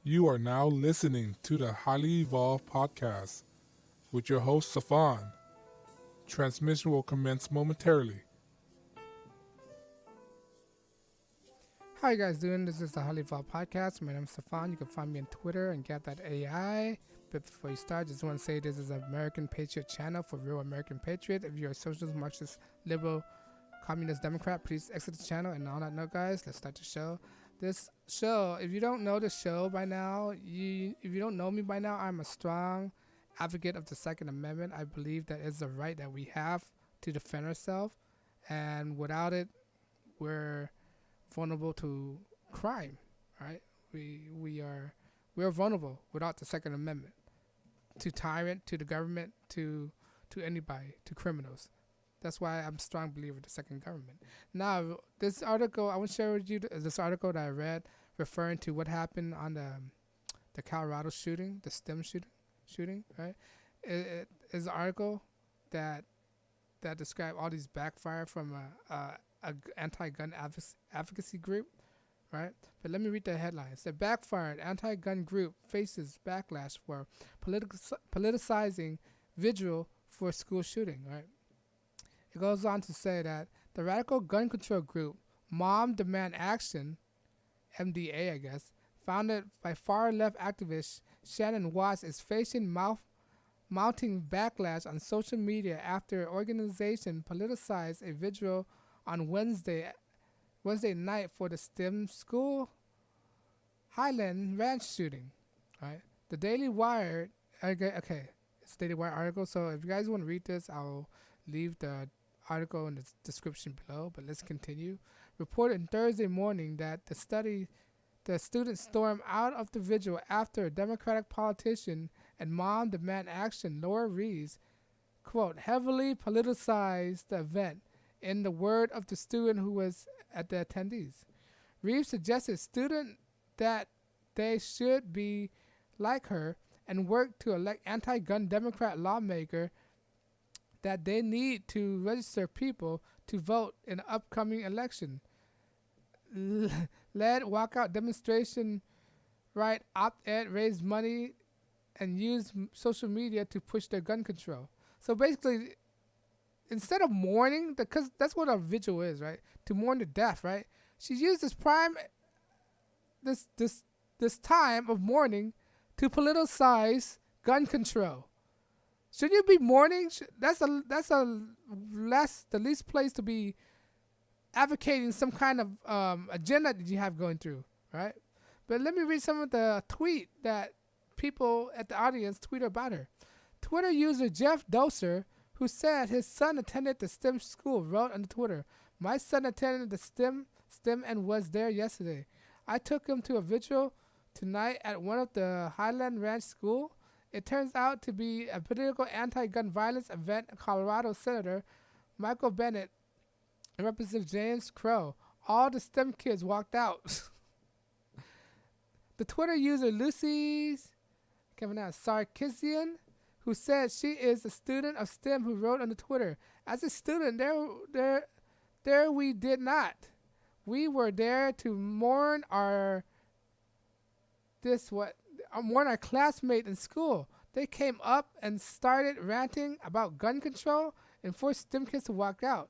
You are now listening to the Highly Evolved Podcast with your host, Safan. Transmission will commence momentarily. How you guys doing? This is the Highly Evolved Podcast. My name is Stefan. You can find me on Twitter and get that AI. But before you start, just want to say this is an American Patriot channel for real American patriots. If you're a socialist, Marxist, liberal, communist, Democrat, please exit the channel. And on that note, guys, let's start the show. This show, if you don't know the show by now, if you don't know me by now, I'm a strong advocate of the Second Amendment. I believe that it's a right that we have to defend ourselves, and without it, we're vulnerable to crime. Right? We're vulnerable without the Second Amendment to tyrant, to the government, to anybody, to criminals. That's why I'm a strong believer in the second government. Now, this article, I want to share with you this article that I read referring to what happened on the Colorado shooting, the STEM shooting, right? It is an article that describes all these backfire from a anti-gun advocacy group, right? But let me read the headlines. The backfired anti-gun group faces backlash for politicizing vigil for school shooting, right? It goes on to say that the radical gun control group Mom Demand Action, MDA I guess, founded by far-left activist Shannon Watts, is facing mounting backlash on social media after organization politicized a vigil on Wednesday night for the STEM school Highland Ranch shooting. Right? The Daily Wire, okay, it's a Daily Wire article, so if you guys want to read this, I'll leave the article in the description below, but let's continue. Reported Thursday morning that the students stormed out of the vigil after a Democratic politician and Mom Demand Action, Laura Reeves, quote, heavily politicized the event, in the word of the student who was at the attendees. Reeves suggested students that they should be like her and work to elect anti-gun Democrat lawmaker that they need to register people to vote in the upcoming election. Led walkout demonstration, write op-ed, raise money, and use social media to push their gun control. So basically, instead of mourning, because that's what our vigil is, right? To mourn the death, right? She used this time of mourning to politicize gun control. Should you be mourning? That's the least place to be advocating some kind of agenda that you have going through, right? But let me read some of the tweet that people at the audience tweeted about her. Twitter user Jeff Doser, who said his son attended the STEM school, wrote on Twitter, "My son attended the STEM and was there yesterday. I took him to a vigil tonight at one of the Highland Ranch school. It turns out to be a political anti-gun violence event. Colorado Senator Michael Bennett and Representative James Crow. All the STEM kids walked out." The Twitter user Lucy's Sarkisian, who said she is a student of STEM, who wrote on the Twitter, "As a student, there we did not. We were there to mourn our classmate in school. They came up and started ranting about gun control and forced STEM kids to walk out."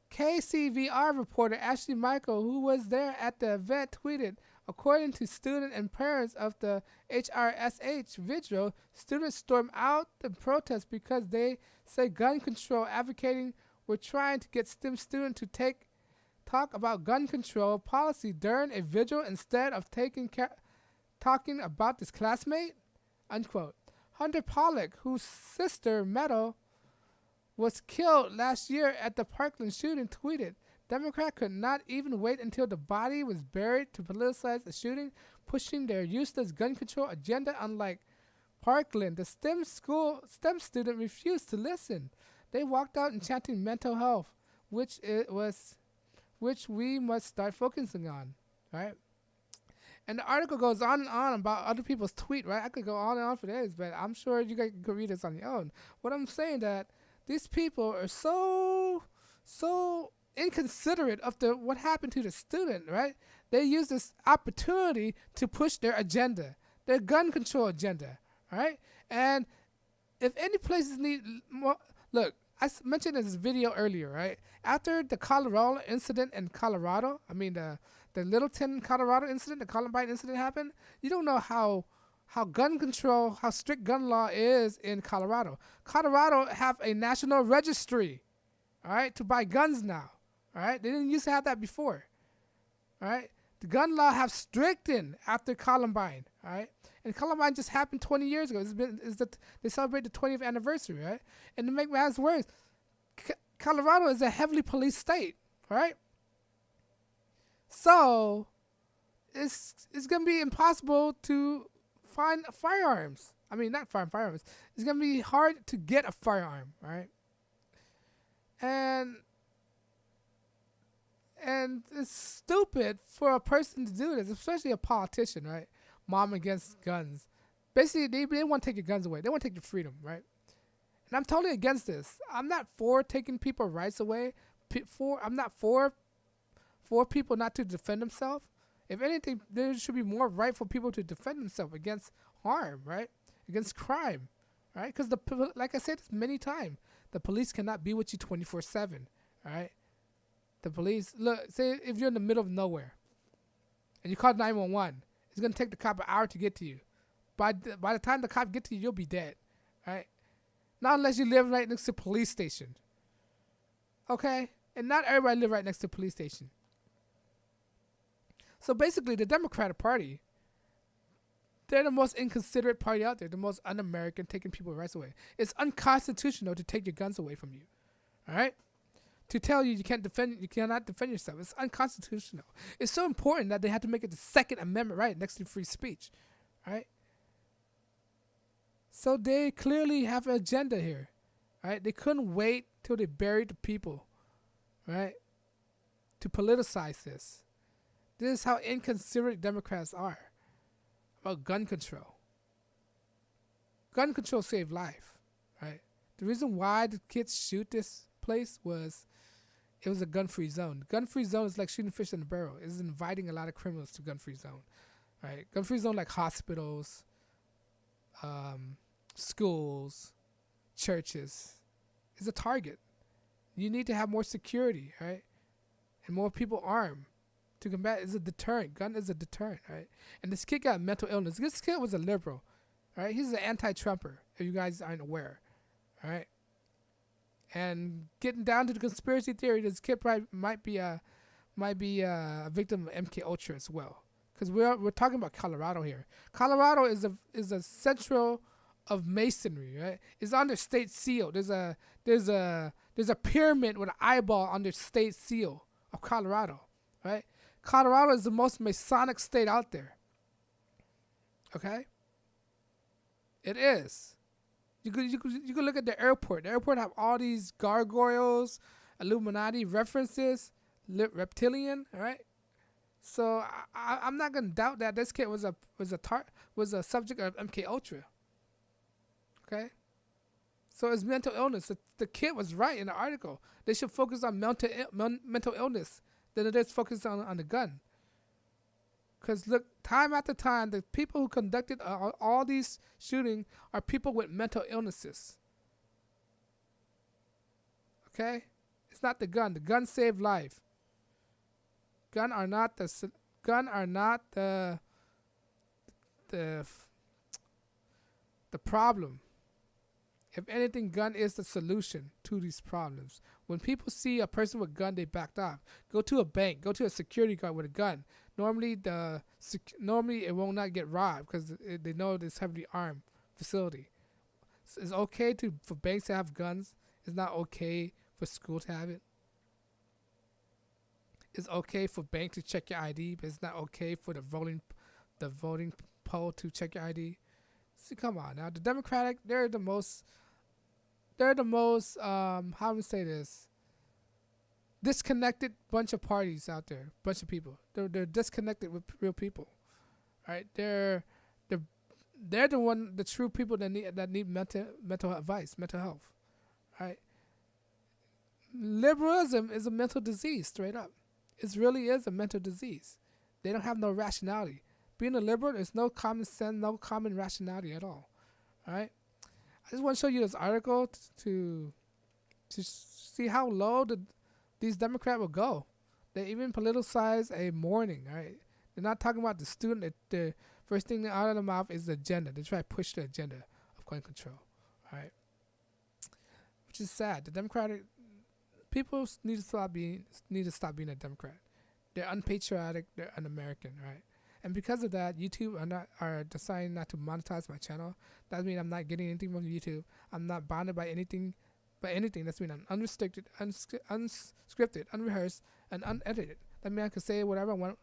KCVR reporter Ashley Michael, who was there at the event, tweeted, "According to students and parents of the HRSH vigil, students stormed out the protest because they say gun control advocating were trying to get STEM students to talk about gun control policy during a vigil instead of talking about this classmate," unquote. Hunter Pollock, whose sister Meadow was killed last year at the Parkland shooting, tweeted, "Democrats could not even wait until the body was buried to politicize the shooting, pushing their useless gun control agenda. Unlike Parkland, the STEM student refused to listen. They walked out and chanting mental health, which we must start focusing on," right? And the article goes on and on about other people's tweet, right? I could go on and on for days, but I'm sure you guys could read this on your own. What I'm saying that these people are so inconsiderate of what happened to the student, right? They use this opportunity to push their agenda, their gun control agenda, right? And if any places need more, look, mentioned in this video earlier, right? After the Colorado incident in Colorado, the Littleton, Colorado incident, the Columbine incident happened, you don't know how gun control, how strict gun law is in Colorado. Colorado have a national registry, all right, to buy guns now, all right? They didn't used to have that before, all right? The gun law have strictened after Columbine, all right? And Columbine just happened 20 years ago. They celebrate the 20th anniversary, right? And to make matters worse, Colorado is a heavily policed state, all right? So it's going to be impossible to find firearms. I mean, not find firearms. It's going to be hard to get a firearm, right? And it's stupid for a person to do this, especially a politician, right? Mom against guns. Basically, they want to take your guns away. They want to take your freedom, right? And I'm totally against this. I'm not for taking people's rights away. I'm not for people not to defend themselves. If anything, there should be more right for people to defend themselves against harm, right? Against crime, right? Because like I said this many times, the police cannot be with you 24/7, all right? The police, look, say if you're in the middle of nowhere and you call 911, it's going to take the cop an hour to get to you. By the time the cop gets to you, you'll be dead, right? Not unless you live right next to a police station, okay? And not everybody live right next to a police station. So basically, the Democratic Party, they're the most inconsiderate party out there, the most un-American, taking people's rights away. It's unconstitutional to take your guns away from you, all right? To tell you you cannot defend yourself. It's unconstitutional. It's so important that they had to make it the Second Amendment right next to free speech, right? So they clearly have an agenda here, right? They couldn't wait till they buried the people, right, to politicize this. This is how inconsiderate Democrats are about gun control. Gun control saved life, right? The reason why the kids shoot this place was it was a gun-free zone. Gun-free zone is like shooting fish in a barrel. It's inviting a lot of criminals to gun-free zone, right? Gun-free zone like hospitals, schools, churches is a target. You need to have more security, right? And more people armed to combat. Is a deterrent. Gun is a deterrent, right? And this kid got mental illness. This kid was a liberal, right? He's an anti-Trumper, if you guys aren't aware, all right? And getting down to the conspiracy theory, this kid probably might be a victim of MK Ultra as well, because we're talking about Colorado here. Colorado is a central of masonry, right? It's under state seal. There's a pyramid with an eyeball under state seal of Colorado, right? Colorado is the most Masonic state out there. Okay, it is. You could look at the airport. The airport have all these gargoyles, Illuminati references, reptilian, right? So I'm not gonna doubt that this kid was a subject of MK Ultra. Okay, so it's mental illness. The kid was right in the article. They should focus on mental illness than it is focused on the gun. Because look, time after time, the people who conducted all these shootings are people with mental illnesses. Okay? It's not the gun. The gun saved life. Gun are not the problem. If anything, gun is the solution to these problems. When people see a person with a gun, they backed off. Go to a bank. Go to a security guard with a gun. Normally it will not get robbed because they know this heavily armed facility. So it's okay for banks to have guns. It's not okay for school to have it. It's okay for bank to check your ID, but it's not okay for the voting poll to check your ID. See, come on now. The Democratic, they're the most how to say this, disconnected bunch of parties out there, bunch of people. They're disconnected with real people, right? They're the true people that need mental advice, mental health, right? liberalism is a mental disease, straight up. It really is a mental disease. They don't have no rationality. Being a liberal, there's no common sense, no common rationality at all. All right. I just want to show you this article to see how low these Democrats will go. They even politicize a mourning. All right. They're not talking about the student. The first thing out of their mouth is the agenda. They try to push the agenda of gun control. All right. Which is sad. The Democratic people need to stop being a Democrat. They're unpatriotic. They're un-American. Right. And because of that, YouTube are deciding not to monetize my channel. That means I'm not getting anything from YouTube. I'm not bounded by anything. That means I'm unrestricted, unscripted, unrehearsed, and unedited. That means I can say whatever I want,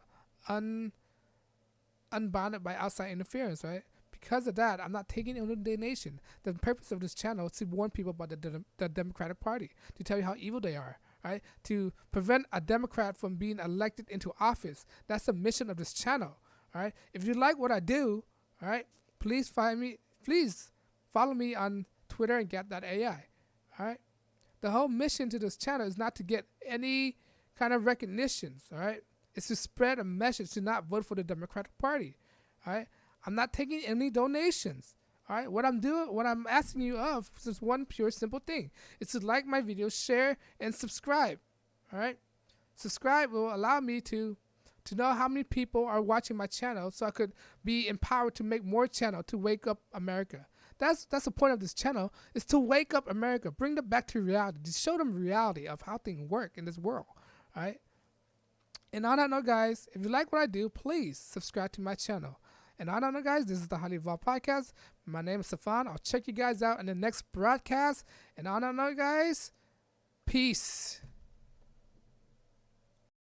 unbounded by outside interference, right? Because of that, I'm not taking any donation. The purpose of this channel is to warn people about the Democratic Party, to tell you how evil they are, right? To prevent a Democrat from being elected into office. That's the mission of this channel, all right? If you like what I do, all right, please follow me on Twitter and get.ai, all right? The whole mission to this channel is not to get any kind of recognitions, all right? It's to spread a message to not vote for the Democratic Party, all right? I'm not taking any donations, all right? What I'm asking you of is just one pure simple thing. It's to like my videos, share, and subscribe, all right? Subscribe will allow me to know how many people are watching my channel so I could be empowered to make more channel to wake up America. That's the point of this channel, is to wake up America, bring them back to reality, to show them reality of how things work in this world, all right? And on that note, guys, if you like what I do, please subscribe to my channel. And on that note, guys, this is the Highly Evolved Podcast. My name is Stefan. I'll check you guys out in the next broadcast. And on that note, guys, peace.